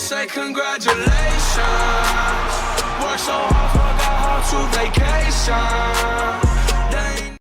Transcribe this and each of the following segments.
say congratulations. Work so hard, forgot how to vacation.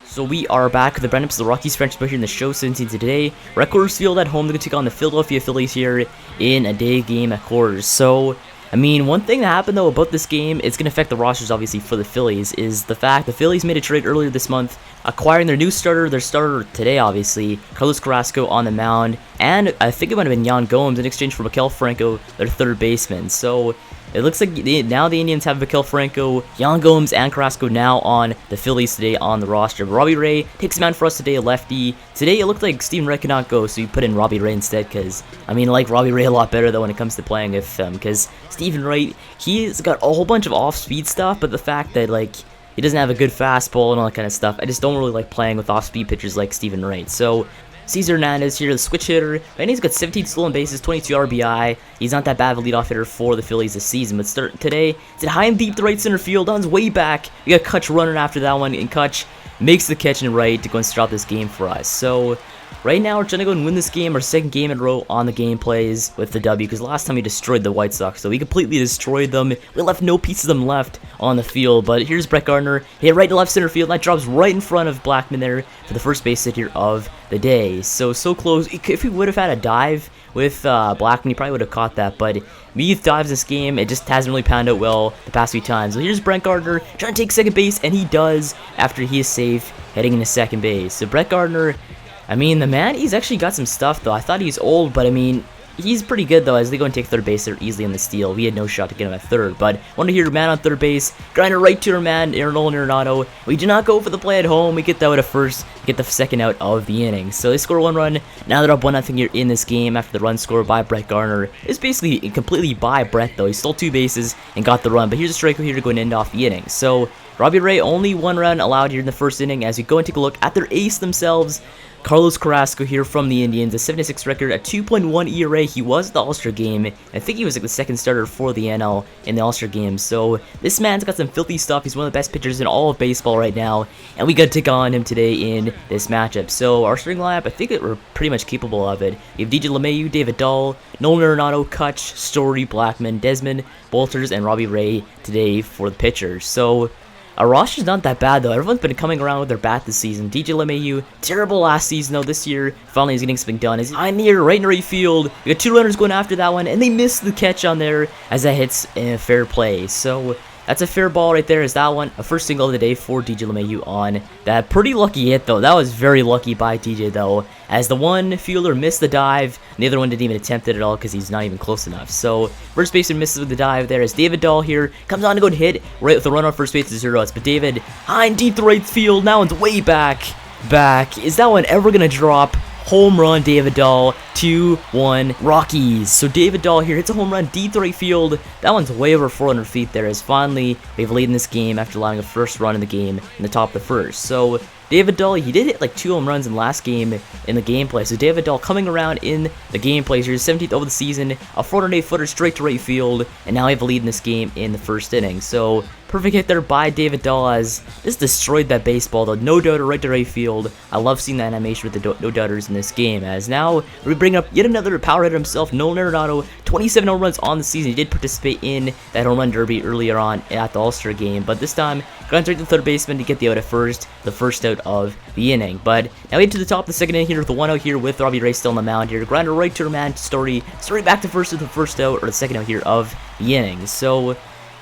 So we are back with the brand episode of the Rockies French here in the show 17 today. We're at Coors Field at home. They're going to take on the Philadelphia Phillies here in a day game at Coors. So, I mean, one thing that happened though about this game, it's going to affect the rosters obviously for the Phillies, is the fact the Phillies made a trade earlier this month, acquiring their starter today obviously, Carrasco on the mound, and I think it might have been Yan Gomes in exchange for Maikel Franco, their third baseman. So it looks like now the Indians have Maikel Franco, Yan Gomes, and Corrasco now on the Phillies today on the roster. But Robbie Ray takes a mound for us today, a lefty. Today it looked like Steven Ray could not go, so we put in Robbie Ray instead, because, I mean, I like Robbie Ray a lot better though when it comes to playing with him, because Steven Ray, he's got a whole bunch of off-speed stuff, but the fact that, like, he doesn't have a good fastball and all that kind of stuff, I just don't really like playing with off-speed pitchers like Steven Ray. So Cesar Hernandez here, the switch hitter, and he's got 17 stolen bases, 22 RBI. He's not that bad of a leadoff hitter for the Phillies this season, but today, it's high and deep to right center field. That one's way back. We got Kutch running after that one, and Kutch makes the catch in right to go and start this game for us. So right now, we're trying to go and win this game, our second game in a row on the gameplays with the W, because last time we destroyed the White Sox, so we completely destroyed them. We left no piece of them left on the field, but here's Brett Gardner, hit right to left center field, and that drops right in front of Blackman there for the first base hit here of the day. So close. If we would have had a dive with Blackman, he probably would have caught that, but Meath dives this game, it just hasn't really panned out well the past few times. So here's Brett Gardner trying to take second base, and he does after he is safe heading into second base. So Brett Gardner, I mean, the man, he's actually got some stuff, though. I thought he's old, but I mean, he's pretty good, though, as they go and take third base there easily on the steal. We had no shot to get him at third, but want to hear man on third base, grinder right to our man, Nolan Arenado. We do not go for the play at home. We get that out at first, get the second out of the inning. So they score one run. Now they're up 1-0 here in this game after the run scored by Brett Gardner. It's basically completely by Brett, though. He stole 2 bases and got the run, but here's a strikeout here to go and end off the inning. So Robbie Ray, only 1 run allowed here in the first inning as we go and take a look at their ace themselves, Carrasco here from the Indians, a 76 record, a 2.1 ERA. He was at the All-Star game. I think he was like the second starter for the NL in the All-Star game. So this man's got some filthy stuff. He's one of the best pitchers in all of baseball right now, and we got to take on him today in this matchup. So our starting lineup, I think we're pretty much capable of it. We have DJ LeMahieu, David Dahl, Nolan Arenado, Kutch, Story, Blackman, Desmond, Bolters, and Robbie Ray today for the pitchers. So our roster's not that bad, though. Everyone's been coming around with their bat this season. DJ LeMahieu, terrible last season, though. This year, finally he's getting something done. He's high near, right in right field. We got 2 runners going after that one, and they missed the catch on there as that hits fair play. So that's a fair ball right there. Is that one a first single of the day for DJ LeMahieu on that pretty lucky hit, though. That was very lucky by DJ, though, as the one fielder missed the dive, and the other one didn't even attempt it at all because he's not even close enough. So first baseman misses with the dive there as David Dahl here comes on to go and hit right with a run on first base to 0 outs. But David high and deep to right field. That one's way back. Is that one ever gonna drop? Home run, David Dahl, 2-1 Rockies. So David Dahl here hits a home run deep to right field. That one's way over 400 feet there, as finally we have a lead in this game after allowing a first run in the game in the top of the first. So David Dahl, he did hit like 2 home runs in the last game in the gameplay. So David Dahl coming around in the gameplay here, 17th over the season, a 408-footer straight to right field, and now we have a lead in this game in the first inning. So perfect hit there by David Dahl as this destroyed that baseball, though. No doubter right to right field. I love seeing that animation with the no doubters in this game, as now we bring up yet another power hitter himself, Nolan Arenado, 27 home runs on the season. He did participate in that home run derby earlier on at the All-Star game, but this time grounds right to third baseman to get the out at first, the first out of the inning. But now we get to the top of the second inning here with the 1-0 here with Robbie Ray still on the mound here. Grounder right to our man, Story back to first with the first out, or the second out here of the inning. So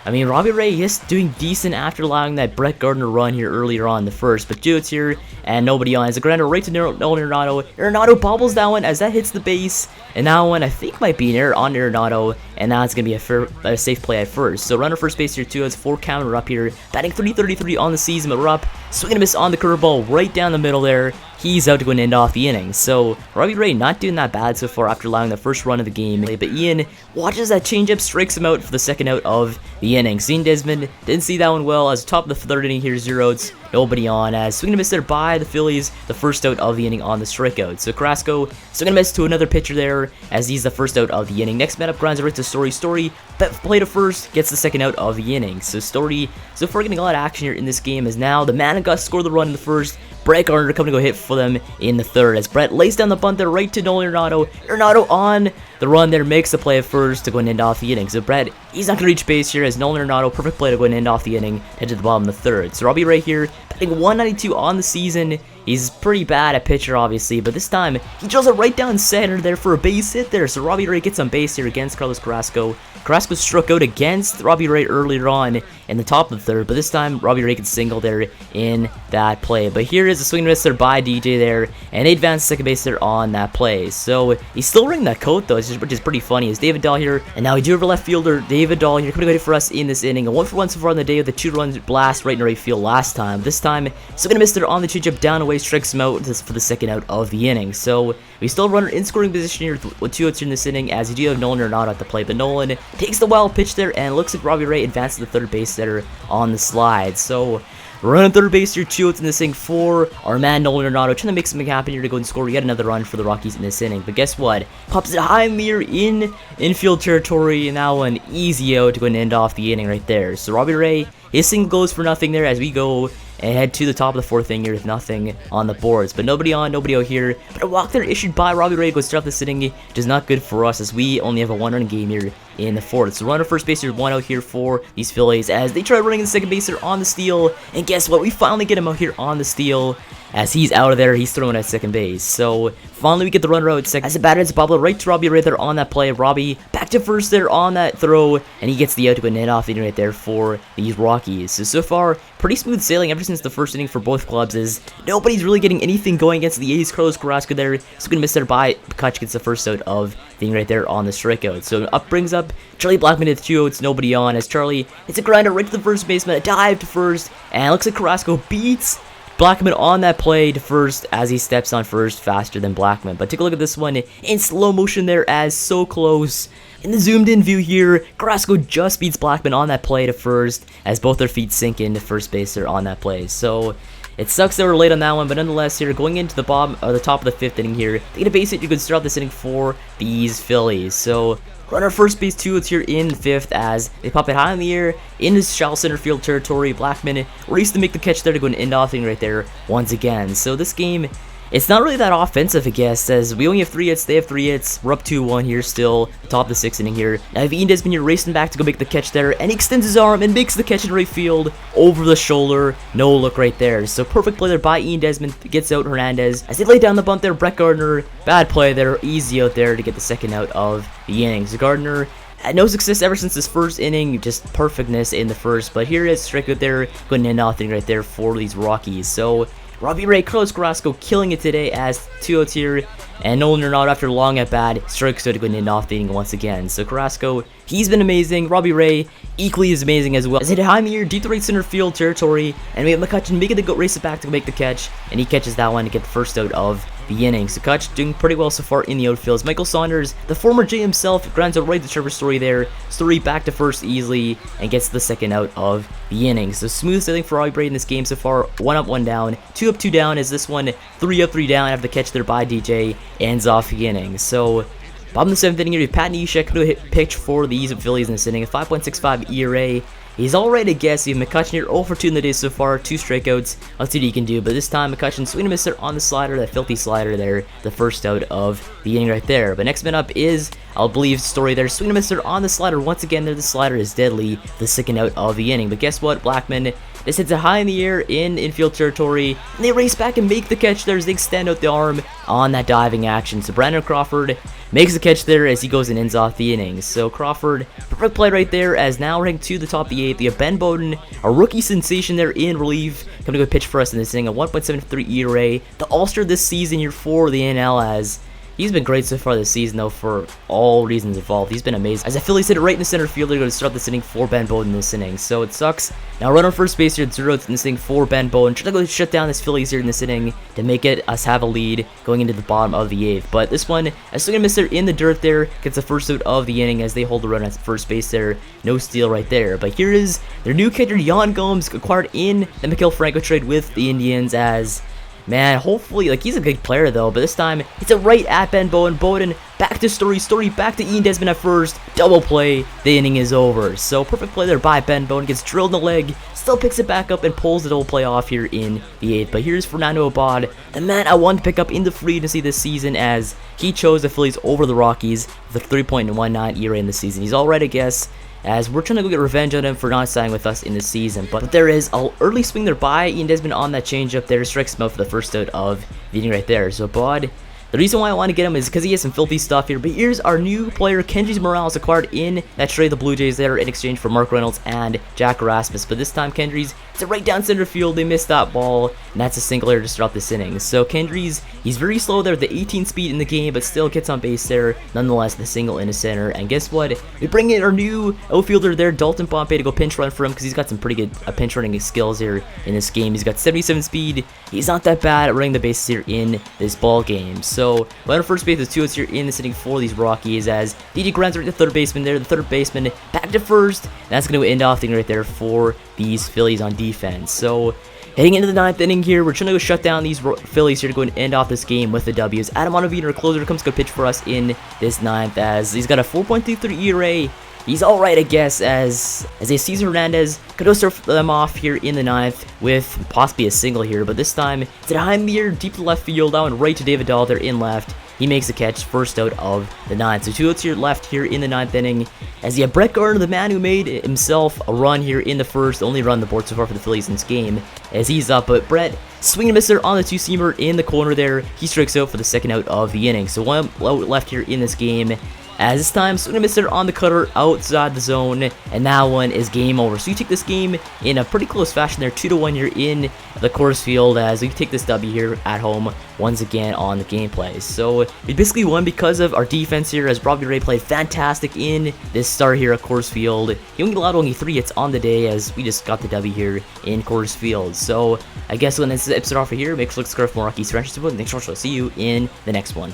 I mean, Robbie Ray is doing decent after allowing that Brett Gardner run here earlier on in the first, but Dude's here, and nobody on. As a grounder right to Nolan Arenado. Arenado bobbles that one as that hits the base, and that one I think might be near on Arenado, and now it's going to be a safe play at first. So runner first base here too, as 4 count. We're up here, batting 333 on the season, but we're up, swinging a miss on the curveball right down the middle there. He's out to go and end off the inning. So Robbie Ray not doing that bad so far after allowing the first run of the game. But Ian watches that changeup, strikes him out for the second out of the inning. Seeing Desmond didn't see that one well, as top of the third inning here, 0 outs, nobody on, as swinging a miss there by the Phillies, the first out of the inning on the strikeout. So Corrasco swinging a miss to another pitcher there, as he's the first out of the inning. Next man up, grinds it right to Story. Story play to first, gets the second out of the inning. So Story so far getting a lot of action here in this game, as now the man and Gus score the run in the first. Brett Gardner coming to go hit for them in the third as Brett lays down the bunt there right to Nolan Arenado. Arenado on the run there makes the play at first to go and end off the inning. So Brett, he's not going to reach base here as Nolan Arenado, perfect play to go and end off the inning, head to the bottom of the third. So Robbie Ray here, batting 192 on the season. He's pretty bad at pitcher, obviously, but this time he drills it right down center there for a base hit there. So Robbie Ray gets on base here against Carlos Carrasco. Carrasco struck out against Robbie Ray earlier on in the top of the third, but this time Robbie Ray gets single there in that play. But here is a swing and miss there by DJ there, and they advance second base there on that play. So he's still wearing that coat though, which is pretty funny. It's David Dahl here, and now we do have a left fielder, David Dahl here, coming to go hit for us in this inning. A 1-for-1 so far in the day with a 2-run blast right in right field last time. This time, still gonna miss there on the changeup down away, strikes him out for the second out of the inning. So we still run in scoring position here with 2 outs in this inning, as you do have Nolan Arenado at the plate. But Nolan takes the wild pitch there and looks like Robbie Ray advances to third base there on the slide. So run on third base here, 2 outs in this inning for our man Nolan Arenado, trying to make something happen here to go and score yet another run for the Rockies in this inning. But guess what? Pops it high in the air in infield territory, and now an easy out to go and end off the inning right there. So Robbie Ray, his single goes for nothing there as we go and head to the top of the fourth inning here with nothing on the boards. But nobody on, nobody out here. But a walk there issued by Robbie Ray goes start this inning, which is not good for us as we only have a 1-run game here in the fourth. So runner first base here, 1 out here for these Phillies as they try running the second base here on the steal. And guess what? We finally get him out here on the steal. As he's out of there, he's throwing at second base. So finally we get the runner out at second. As the batter hits a bobble right to Robbie right there on that play. Robbie back to first there on that throw, and he gets the out to go and head off the inning right there for these Rockies. So far, pretty smooth sailing ever since the first inning for both clubs, as nobody's really getting anything going against the A's. Carlos Corrasco there, so gonna miss there by Kutch, gets the first out of the inning right there on the strikeout. So up brings up Charlie Blackmon with 2 outs, nobody on, as Charlie hits a grinder right to the first baseman, a dive to first, and it looks like Carrasco beats Blackmon on that play to first as he steps on first faster than Blackmon. But take a look at this one in slow motion there, as so close. In the zoomed in view here, Corrasco just beats Blackmon on that play to first as both their feet sink into first base there on that play. So it sucks that we're late on that one, but nonetheless here, going into the bottom or the top of the 5th inning here, they get a base hit. You can start this inning for these Phillies. So runner first base, 2 outs here in the 5th as they pop it high in the air into shallow center field territory. Blackmon races to make the catch there to go and end off the inning right there once again. So this game, it's not really that offensive, I guess, as we only have 3 hits, they have 3 hits. We're up 2-1 here still, top of the 6th inning here. Now Wei-Yin Chen here racing back to go make the catch there, and he extends his arm and makes the catch in right field over the shoulder. No look right there. So perfect play there by Wei-Yin Chen, gets out Hernandez as they lay down the bunt there. Brett Gardner, bad play there, easy out there to get the second out of the inning. So Gardner had no success ever since his first inning, just perfectness in the first. But here is strikeout there, going to end nothing right there for these Rockies. So Robbie Ray, Carlos Carrasco killing it today as 2 outs here, and Nolan Arenado after long at bat strikes out to go and end off the inning once again. So Carrasco, he's been amazing. Robbie Ray equally as amazing as well. As hit high in the air, deep to right center field territory, and we have McCutcheon making the go race it back to make the catch, and he catches that one to get the first out of the inning. So Kutch doing pretty well so far in the outfield. As Michael Saunders, the former J himself, grounds out right to Trevor Story there. Story back to first easily and gets the second out of the inning. So smooth sailing for Robbie Ray in this game so far. 1 up, 1 down. 2 up, 2 down as this one 3 up, 3 down after the catch there by DJ ends off the inning. So bottom of the 7th inning here, Pat Neshek going to hit pitch for the Phillies in this inning. A 5.65 ERA. He's alright, I guess. You have McCutcheon here 0 for 2 in the day so far, 2 strikeouts. Let's see what he can do. But this time, McCutcheon swing and miss there on the slider, that filthy slider there, the first out of the inning right there. But next man up is, I'll believe, Story there. Swing and miss there on the slider. Once again, there the slider is deadly, the second out of the inning. But guess what? Blackmon just hits it high in the air in infield territory, and they race back and make the catch there as they extend out the arm on that diving action. So Brandon Crawford makes the catch there as he goes and ends off the inning. So Crawford, perfect play right there, as now ranked to the top of the 8th. We have Ben Bowden, a rookie sensation there in relief, coming to go pitch for us in this inning. A 1.73 ERA, the All-Star this season here for the NL, as he's been great so far this season, though, for all reasons involved. He's been amazing. As the Phillies hit it right in the center field, they're going to start this inning for Ben Bowden this inning. So it sucks. Now run on first base here, 0 outs in this inning for Ben Bowden. Trying to go shut down this Phillies here in this inning to make it us have a lead going into the bottom of the 8th. But this one, a swing and miss there in the dirt there, gets the first out of the inning as they hold the run at first base there. No steal right there. But here is their new catcher, Yan Gomes, acquired in the Miguel Franco trade with the Indians, as man, hopefully, like, he's a good player though, but this time it's a right at Ben Bowden. Bowden back to Story, Story back to Ian Desmond at first, double play, the inning is over. So perfect play there by Ben Bowden, gets drilled in the leg, still picks it back up and pulls the double play off here in the 8th. But here's Fernando Abad, the man I wanted to pick up in the free agency this season, as he chose the Phillies over the Rockies with a 3.19 ERA in the season. He's alright, I guess, as we're trying to go get revenge on him for not signing with us in the season. But there is an early swing there by Ian Desmond on that changeup there, strikes him out for the first out of the inning right there. So Abad, the reason why I want to get him is because he has some filthy stuff here. But here's our new player, Kendrys Morales, acquired in that trade the Blue Jays there in exchange for Mark Reynolds and Jack Erasmus. But this time Kendrys, it's a right down center field. They missed that ball, and that's a single error to start off this inning. So Kendrys, he's very slow there, the 18 speed in the game, but still gets on base there. Nonetheless, the single in the center. And guess what? We bring in our new outfielder there, Dalton Pompey, to go pinch run for him because he's got some pretty good pinch running skills here in this game. He's got 77 speed. He's not that bad at running the bases here in this ball game. So runner first base with 2 outs here in this inning for these Rockies, as DJ Grant's right, the third baseman there, the third baseman back to first. That's going to end off the inning right there for these Phillies on defense. So heading into the 9th inning here, we're trying to go shut down these Phillies here to go and end off this game with the W's. Adam Ottavino, our closer, comes to go pitch for us in this 9th, as he's got a 4.33 ERA. He's alright, I guess, as Cesar Hernandez could start them off here in the 9th with possibly a single here. But this time, it's a high mirror deep to left field, out and right to David Dahl there in left. He makes the catch, first out of the 9th. So 2 outs here left here in the 9th inning, as you have Brett Gardner, the man who made himself a run here in the first, only run on the board so far for the Phillies in this game, as he's up. But Brett, swing and miss there on the 2-seamer in the corner there. He strikes out for the second out of the inning. So 1 out left here in this game, as this time, swing and miss there on the cutter outside the zone, and that one is game over. So you take this game in a pretty close fashion there, 2-1 here in the Coors Field, as we take this W here at home once again on the gameplay. So we basically won because of our defense here, as Robbie Ray played fantastic in this start here at Coors Field. He only allowed only 3 hits on the day, as we just got the W here in Coors Field. So I guess when this episode off here, make sure to subscribe for more Rockies friendship. Thanks so much. I'll see you in the next one.